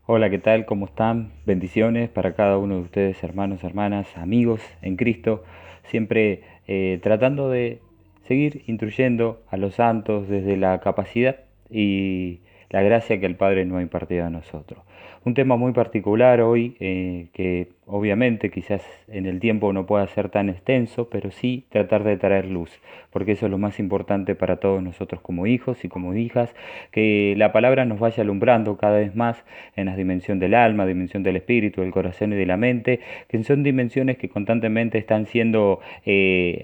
Hola, ¿qué tal? ¿Cómo están? Bendiciones para cada uno de ustedes, hermanos, hermanas, amigos en Cristo, siempre tratando de seguir instruyendo a los santos desde la capacidad y la gracia que el Padre nos ha impartido a nosotros. Un tema muy particular hoy, que obviamente quizás en el tiempo no pueda ser tan extenso, pero sí tratar de traer luz, porque eso es lo más importante para todos nosotros como hijos y como hijas, que la palabra nos vaya alumbrando cada vez más en la dimensión del alma, dimensión del espíritu, del corazón y de la mente, que son dimensiones que constantemente están siendo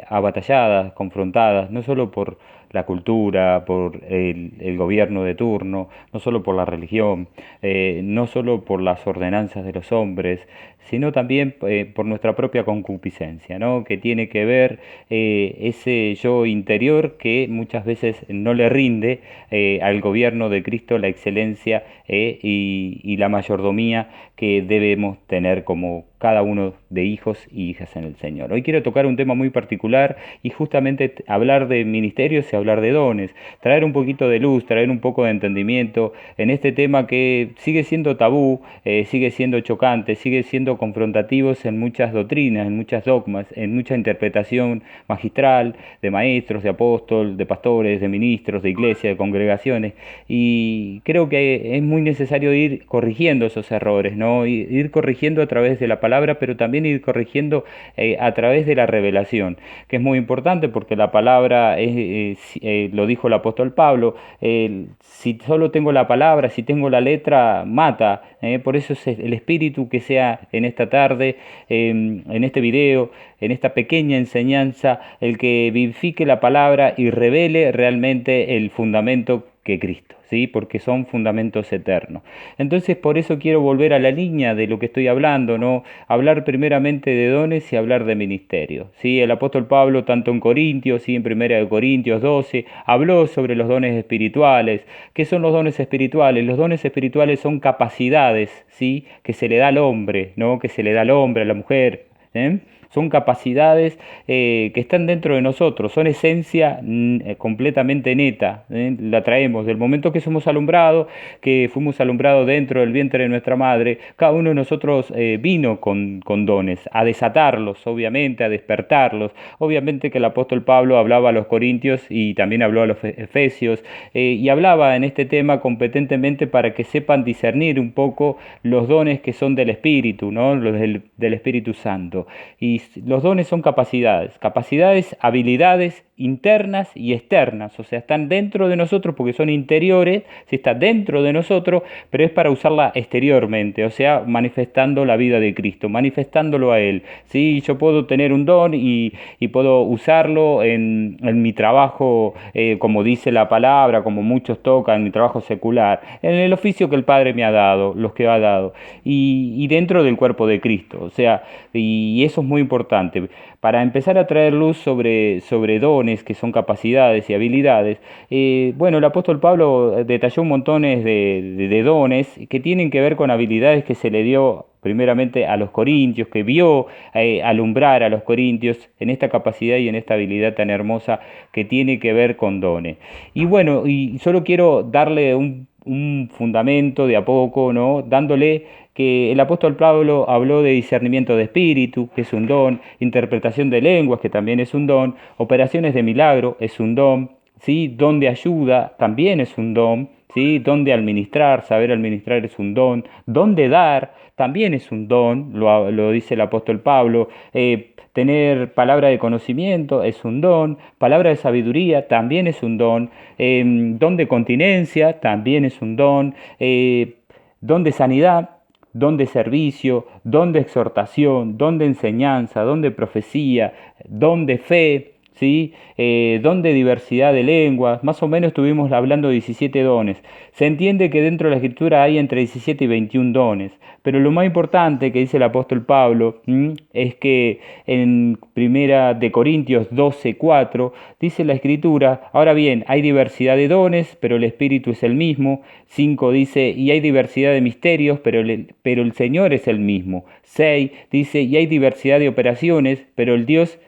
abatalladas, confrontadas, no solo por la cultura, por el gobierno de turno, no solo por la religión, no solo por las ordenanzas de los hombres, sino también por nuestra propia concupiscencia, ¿no? Que tiene que ver ese yo interior que muchas veces no le rinde al gobierno de Cristo la excelencia y la mayordomía que debemos tener como cada uno de hijos y hijas en el Señor. Hoy quiero tocar un tema muy particular y justamente hablar de ministerios y hablar de dones, traer un poquito de luz, traer un poco de entendimiento en este tema que sigue siendo tabú, sigue siendo chocante, sigue siendo confrontativos en muchas doctrinas, en muchas dogmas, en mucha interpretación magistral de maestros, de apóstoles, de pastores, de ministros, de iglesias, de congregaciones, y creo que es muy necesario ir corrigiendo esos errores, ¿no? Ir corrigiendo a través de la palabra, pero también ir corrigiendo a través de la revelación, que es muy importante porque la palabra lo dijo el apóstol Pablo, si solo tengo la palabra, si tengo la letra, mata. Por eso es el espíritu que sea en esta tarde, en este video, en esta pequeña enseñanza, el que vivifique la palabra y revele realmente el fundamento que Cristo, ¿sí? Porque son fundamentos eternos. Entonces, por eso quiero volver a la línea de lo que estoy hablando, ¿no? Hablar primeramente de dones y hablar de ministerio, ¿sí? El apóstol Pablo, tanto en Corintios, ¿sí? En Primera de Corintios 12, habló sobre los dones espirituales. ¿Qué son los dones espirituales? Los dones espirituales son capacidades, ¿sí? Que se le da al hombre, ¿no? Que se le da al hombre, a la mujer, ¿eh? Son capacidades que están dentro de nosotros, son esencia completamente neta, la traemos del momento que somos alumbrados, que fuimos alumbrados dentro del vientre de nuestra madre. Cada uno de nosotros vino con dones, a desatarlos, obviamente, a despertarlos. Obviamente que el apóstol Pablo hablaba a los corintios y también habló a los efesios, y hablaba en este tema competentemente para que sepan discernir un poco los dones que son del Espíritu, ¿no? Los del Espíritu Santo. Y los dones son capacidades, capacidades, habilidades internas y externas, o sea, están dentro de nosotros porque son interiores, si está dentro de nosotros, pero es para usarla exteriormente, o sea, manifestando la vida de Cristo, manifestándolo a Él. Sí, yo puedo tener un don y puedo usarlo en mi trabajo, como dice la palabra, como muchos tocan, en mi trabajo secular, en el oficio que el Padre me ha dado, los que ha dado, y dentro del cuerpo de Cristo, o sea, y eso es muy importante. Para empezar a traer luz sobre dones, que son capacidades y habilidades, bueno, el apóstol Pablo detalló un montón de dones que tienen que ver con habilidades que se le dio primeramente a los corintios, que vio alumbrar a los corintios en esta capacidad y en esta habilidad tan hermosa que tiene que ver con dones. Y bueno, y solo quiero darle un fundamento de a poco, ¿no? Dándole que el apóstol Pablo habló de discernimiento de espíritu, que es un don, interpretación de lenguas, que también es un don, operaciones de milagro, es un don, ¿sí? Don de ayuda, también es un don, ¿sí? Don de administrar, saber administrar es un don de dar, también es un don, lo dice el apóstol Pablo, tener palabra de conocimiento es un don, palabra de sabiduría también es un don de continencia también es un don de sanidad, don de servicio, don de exhortación, don de enseñanza, don de profecía, don de fe, ¿sí? Don de diversidad de lenguas. Más o menos estuvimos hablando de 17 dones. Se entiende que dentro de la Escritura hay entre 17 y 21 dones, pero lo más importante que dice el apóstol Pablo es que en Primera de Corintios 12:4 dice la Escritura: ahora bien, hay diversidad de dones, pero el Espíritu es el mismo. 5 dice: y hay diversidad de misterios, pero el Señor es el mismo. 6 dice: y hay diversidad de operaciones, pero el Dios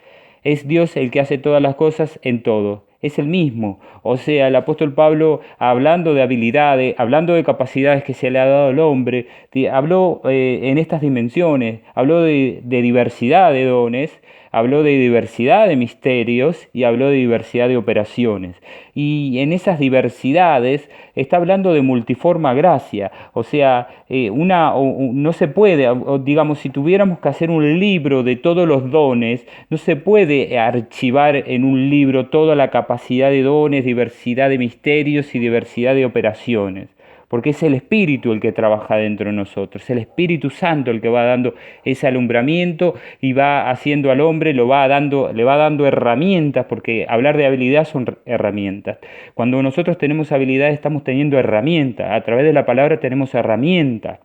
es Dios el que hace todas las cosas en todo. es el mismo. O sea, el apóstol Pablo, hablando de habilidades, hablando de capacidades que se le ha dado al hombre, habló en estas dimensiones, habló de diversidad de dones, habló de diversidad de misterios y habló de diversidad de operaciones. Y en esas diversidades está hablando de multiforme gracia. O sea, no se puede, digamos, si tuviéramos que hacer un libro de todos los dones, no se puede archivar en un libro toda la capacidad de dones, diversidad de misterios y diversidad de operaciones. Porque es el Espíritu el que trabaja dentro de nosotros, es el Espíritu Santo el que va dando ese alumbramiento y va haciendo al hombre, le va dando herramientas, porque hablar de habilidad son herramientas. Cuando nosotros tenemos habilidades estamos teniendo herramientas, a través de la palabra tenemos herramientas.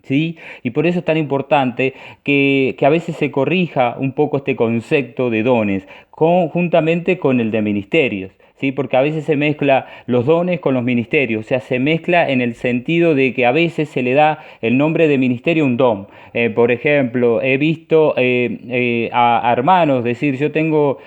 ¿Sí? Y por eso es tan importante que a veces se corrija un poco este concepto de dones, juntamente con el de ministerios. ¿Sí? Porque a veces se mezcla los dones con los ministerios, o sea, se mezcla en el sentido de que a veces se le da el nombre de ministerio a un don. Por ejemplo, he visto a hermanos decir, yo tengo,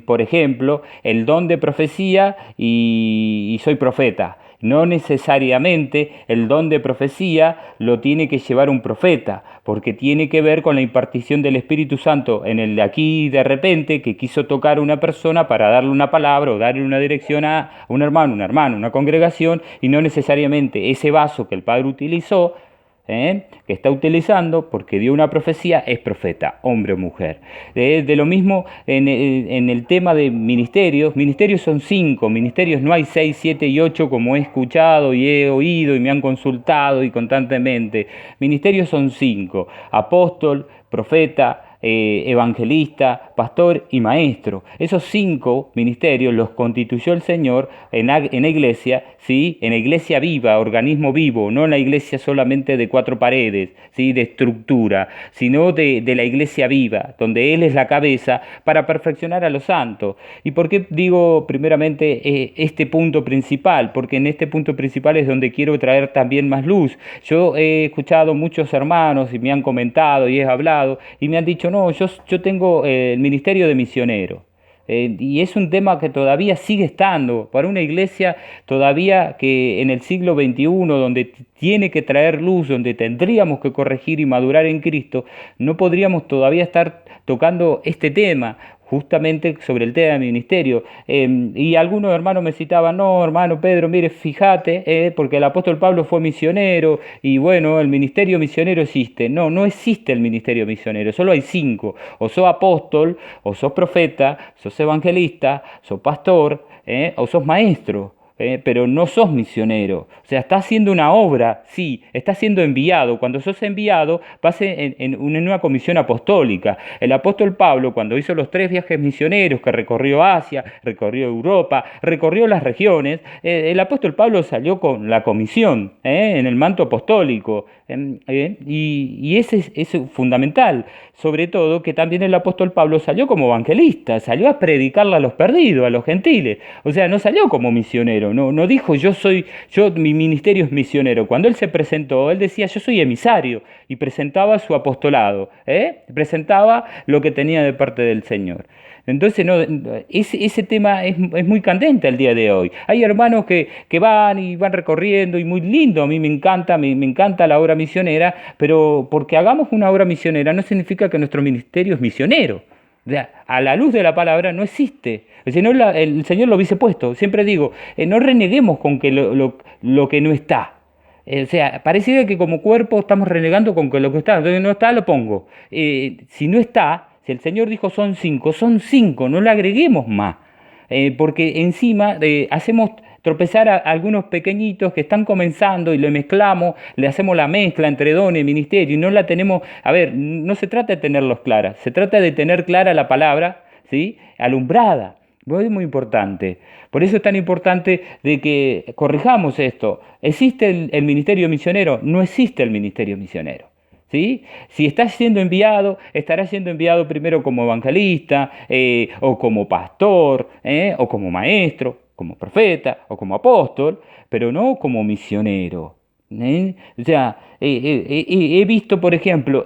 por ejemplo, el don de profecía y soy profeta. No necesariamente el don de profecía lo tiene que llevar un profeta, porque tiene que ver con la impartición del Espíritu Santo en el de aquí de repente que quiso tocar a una persona para darle una palabra o darle una dirección a un hermano, una congregación, y no necesariamente ese vaso que el Padre utilizó, que está utilizando porque dio una profecía, es profeta, hombre o mujer. De lo mismo en el tema de ministerios son 5, ministerios no hay 6, 7 y 8 como he escuchado y he oído y me han consultado y constantemente. Ministerios son 5, apóstol, profeta, evangelista, pastor y maestro. Esos 5 ministerios los constituyó el Señor en la iglesia, ¿sí? En la iglesia viva, organismo vivo, no en la iglesia solamente de 4 paredes, ¿sí? De estructura, sino de la iglesia viva, donde Él es la cabeza para perfeccionar a los santos. ¿Y por qué digo primeramente este punto principal? Porque en este punto principal es donde quiero traer también más luz. Yo he escuchado muchos hermanos y me han comentado y he hablado y me han dicho, no, yo tengo el ministerio de misionero. Y es un tema que todavía sigue estando para una iglesia todavía que en el siglo XXI, donde tiene que traer luz, donde tendríamos que corregir y madurar en Cristo, no podríamos todavía estar tocando este tema, justamente sobre el tema del ministerio. Y algunos hermanos me citaban, no, hermano Pedro, mire, fíjate, porque el apóstol Pablo fue misionero y bueno, el ministerio misionero existe. No, no existe el ministerio misionero, solo hay 5. O sos apóstol, o sos profeta, sos evangelista, sos pastor, o sos maestro. Pero no sos misionero. O sea, estás haciendo una obra, sí, estás siendo enviado. Cuando sos enviado, vas en una comisión apostólica. El apóstol Pablo, cuando hizo los 3 viajes misioneros, que recorrió Asia, recorrió Europa, recorrió las regiones, el apóstol Pablo salió con la comisión, en el manto apostólico. Y ese es fundamental. Sobre todo que también el apóstol Pablo salió como evangelista, salió a predicarle a los perdidos, a los gentiles. O sea, no salió como misionero, no dijo mi ministerio es misionero. Cuando él se presentó, él decía yo soy emisario y presentaba su apostolado, presentaba lo que tenía de parte del Señor. Entonces, ese tema es muy candente el día de hoy. Hay hermanos que van recorriendo y muy lindo, a mí me encanta la obra misionera, pero porque hagamos una obra misionera no significa que nuestro ministerio es misionero. O sea, a la luz de la palabra no existe. El Señor lo hubiese puesto. Siempre digo, no reneguemos con que lo que no está. O sea, pareciera que como cuerpo estamos renegando con que lo que está. Entonces no está, lo pongo. Si no está, si el Señor dijo son 5, no le agreguemos más. Porque encima hacemos tropezar a algunos pequeñitos que están comenzando y le mezclamos, le hacemos la mezcla entre don y ministerio y no la tenemos. A ver, no se trata de tenerlos claras, se trata de tener clara la palabra, ¿sí? Alumbrada. Es muy importante. Por eso es tan importante de que corrijamos esto. ¿Existe el ministerio misionero? No existe el ministerio misionero. ¿Sí? Si estás siendo enviado, estarás siendo enviado primero como evangelista, o como pastor, o como maestro, como profeta, o como apóstol, pero no como misionero. O sea, he visto, por ejemplo,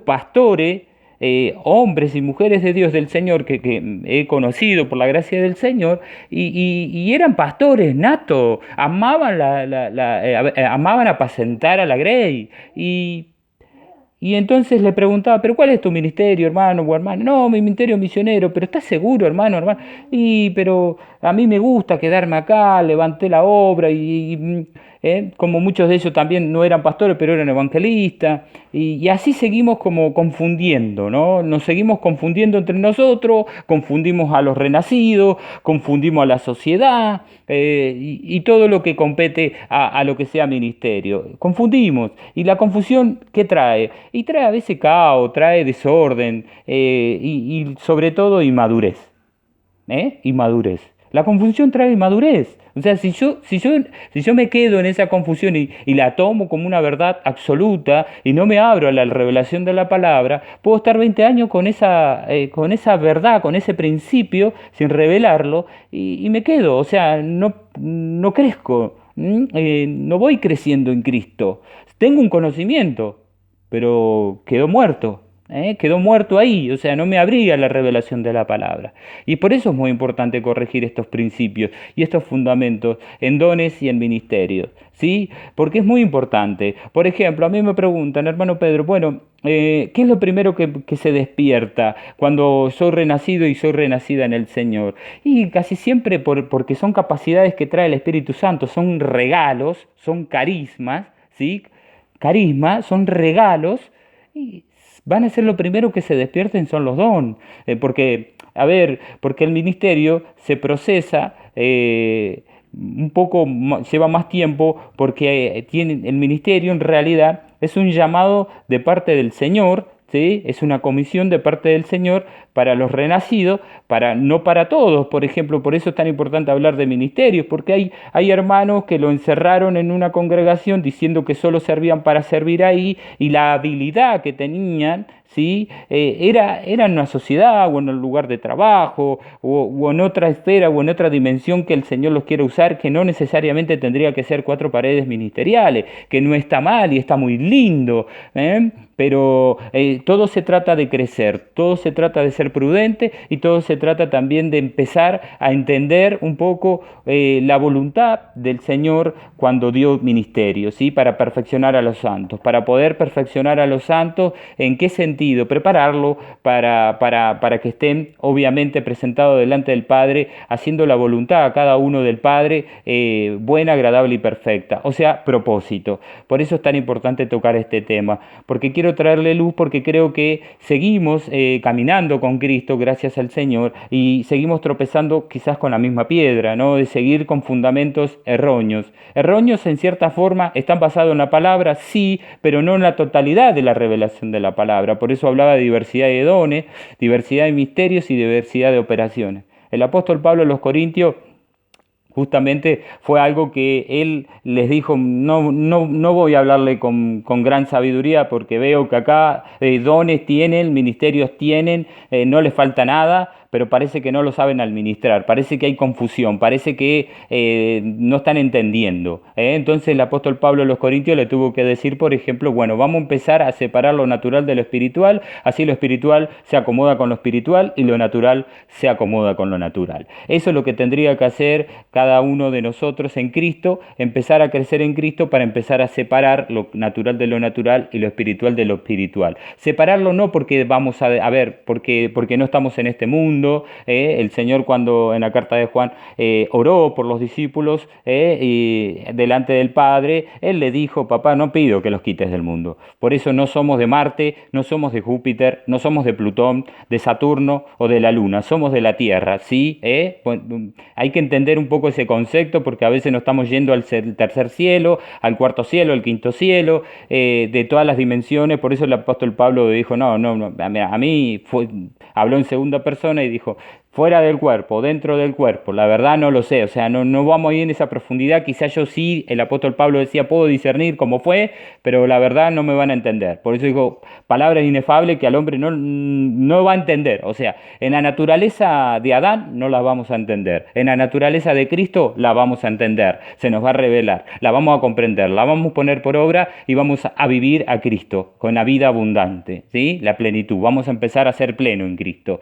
pastores hombres y mujeres de Dios del Señor que he conocido por la gracia del Señor y eran pastores natos, amaban, amaban apacentar a la grey y entonces le preguntaba, ¿pero cuál es tu ministerio, hermano o hermana? No, mi ministerio es misionero, pero ¿estás seguro, hermano, hermano? Pero a mí me gusta quedarme acá, levanté la obra como muchos de ellos también no eran pastores, pero eran evangelistas. Y así seguimos como confundiendo, ¿no? Nos seguimos confundiendo entre nosotros, confundimos a los renacidos, confundimos a la sociedad y todo lo que compete a lo que sea ministerio. Confundimos. ¿Y la confusión qué trae? Y trae a veces caos, trae desorden y sobre todo inmadurez. Inmadurez. La confusión trae inmadurez. O sea, si yo me quedo en esa confusión y la tomo como una verdad absoluta y no me abro a la revelación de la palabra, puedo estar 20 años con esa verdad, con ese principio, sin revelarlo, y me quedo. O sea, no crezco, no voy creciendo en Cristo. Tengo un conocimiento, pero quedó muerto. Quedó muerto ahí, o sea, no me abría la revelación de la palabra. Y por eso es muy importante corregir estos principios y estos fundamentos en dones y en ministerios, ¿sí? Porque es muy importante. Por ejemplo, a mí me preguntan, hermano Pedro, bueno, ¿qué es lo primero que se despierta cuando soy renacido y soy renacida en el Señor? Y casi siempre porque son capacidades que trae el Espíritu Santo, son regalos, son carismas, ¿sí? Carismas, son regalos y van a ser lo primero que se despierten son los dones, porque el ministerio se procesa un poco, lleva más tiempo, porque el ministerio en realidad es un llamado de parte del Señor, ¿sí? Es una comisión de parte del Señor para los renacidos, no para todos. Por ejemplo, por eso es tan importante hablar de ministerios, porque hay hermanos que lo encerraron en una congregación diciendo que solo servían para servir ahí, y la habilidad que tenían, ¿sí? Era en una sociedad o en un lugar de trabajo o en otra esfera o en otra dimensión que el Señor los quiere usar, que no necesariamente tendría que ser 4 paredes ministeriales, que no está mal y está muy lindo, pero todo se trata de crecer, todo se trata de ser prudente y todo se trata también de empezar a entender un poco la voluntad del Señor cuando dio ministerio, ¿sí? Para perfeccionar a los santos, para poder perfeccionar a los santos, ¿en qué sentido? Prepararlo para que estén obviamente presentados delante del Padre, haciendo la voluntad a cada uno del Padre buena, agradable y perfecta, o sea, propósito. Por eso es tan importante tocar este tema, porque quiero traerle luz, porque creo que seguimos caminando con Cristo gracias al Señor y seguimos tropezando quizás con la misma piedra, ¿no? De seguir con fundamentos erróneos. Erróneos en cierta forma están basados en la palabra, sí, pero no en la totalidad de la revelación de la palabra. Por eso hablaba de diversidad de dones, diversidad de misterios y diversidad de operaciones. El apóstol Pablo a los Corintios justamente fue algo que él les dijo, no voy a hablarle con gran sabiduría porque veo que acá dones tienen, ministerios tienen, no les falta nada, pero parece que no lo saben administrar, parece que hay confusión, parece que no están entendiendo. Entonces el apóstol Pablo a los Corintios le tuvo que decir, por ejemplo, bueno, vamos a empezar a separar lo natural de lo espiritual, así lo espiritual se acomoda con lo espiritual y lo natural se acomoda con lo natural. Eso es lo que tendría que hacer cada uno de nosotros en Cristo, empezar a crecer en Cristo para empezar a separar lo natural de lo natural y lo espiritual de lo espiritual. Separarlo no porque vamos a ver, porque no estamos en este mundo. El Señor cuando en la carta de Juan oró por los discípulos y delante del Padre, Él le dijo, papá, no pido que los quites del mundo. Por eso no somos de Marte, no somos de Júpiter, no somos de Plutón, de Saturno o de la Luna, somos de la Tierra, ¿sí? Hay que entender un poco ese concepto porque a veces nos estamos yendo al tercer cielo, al cuarto cielo, al quinto cielo, de todas las dimensiones. Por eso el apóstol Pablo dijo, no, a mí habló en segunda persona y dijo, fuera del cuerpo, dentro del cuerpo, la verdad no lo sé, o sea, no vamos a ir en esa profundidad, quizás yo sí, el apóstol Pablo decía, puedo discernir cómo fue, pero la verdad no me van a entender. Por eso digo, palabras inefables que al hombre no va a entender, o sea, en la naturaleza de Adán no la vamos a entender, en la naturaleza de Cristo la vamos a entender, se nos va a revelar, la vamos a comprender, la vamos a poner por obra y vamos a vivir a Cristo con la vida abundante, ¿sí? La plenitud, vamos a empezar a ser pleno en Cristo,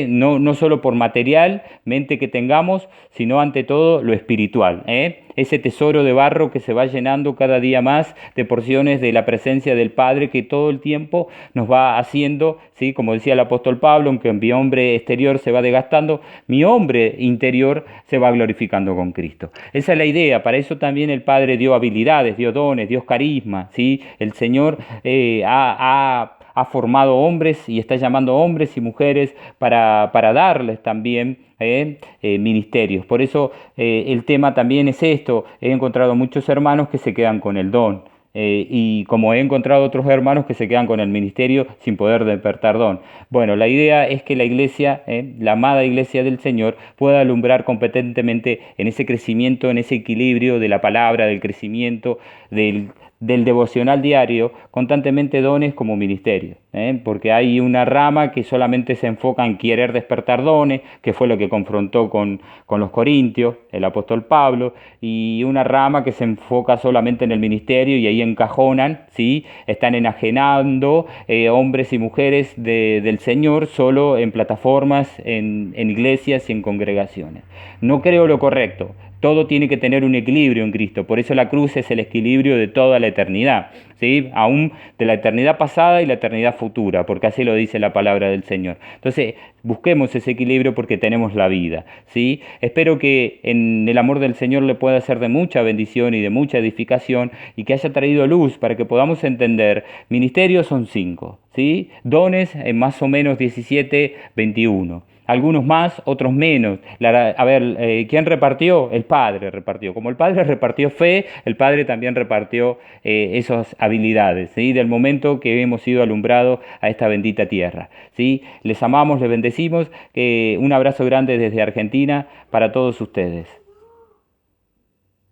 no solo por materialmente que tengamos, sino ante todo lo espiritual, ese tesoro de barro que se va llenando cada día más de porciones de la presencia del Padre que todo el tiempo nos va haciendo, ¿sí? Como decía el apóstol Pablo, aunque mi hombre exterior se va desgastando, mi hombre interior se va glorificando con Cristo. Esa es la idea, para eso también el Padre dio habilidades, dio dones, dio carisma, ¿sí? El Señor ha formado hombres y está llamando hombres y mujeres para darles también ministerios. Por eso el tema también es esto. He encontrado muchos hermanos que se quedan con el don. Y como he encontrado otros hermanos que se quedan con el ministerio sin poder despertar don. Bueno, la idea es que la iglesia, la amada iglesia del Señor, pueda alumbrar competentemente en ese crecimiento, en ese equilibrio de la palabra, del crecimiento, del devocional diario, constantemente dones como ministerio, porque hay una rama que solamente se enfoca en querer despertar dones, que fue lo que confrontó con los corintios, el apóstol Pablo, y una rama que se enfoca solamente en el ministerio y ahí encajonan, ¿sí? Están enajenando hombres y mujeres del Señor solo en plataformas, en iglesias y en congregaciones. No creo lo correcto. Todo tiene que tener un equilibrio en Cristo. Por eso la cruz es el equilibrio de toda la eternidad, ¿sí? Aún de la eternidad pasada y la eternidad futura, porque así lo dice la palabra del Señor. Entonces, busquemos ese equilibrio porque tenemos la vida, ¿sí? Espero que en el amor del Señor le pueda ser de mucha bendición y de mucha edificación y que haya traído luz para que podamos entender. Ministerios son 5, ¿sí? Dones en más o menos 17, 21. Algunos más, otros menos. ¿Quién repartió? El Padre repartió. Como el Padre repartió fe, el Padre también repartió esas habilidades, ¿sí? Del momento que hemos sido alumbrados a esta bendita tierra, ¿sí? Les amamos, les bendecimos. Un abrazo grande desde Argentina para todos ustedes.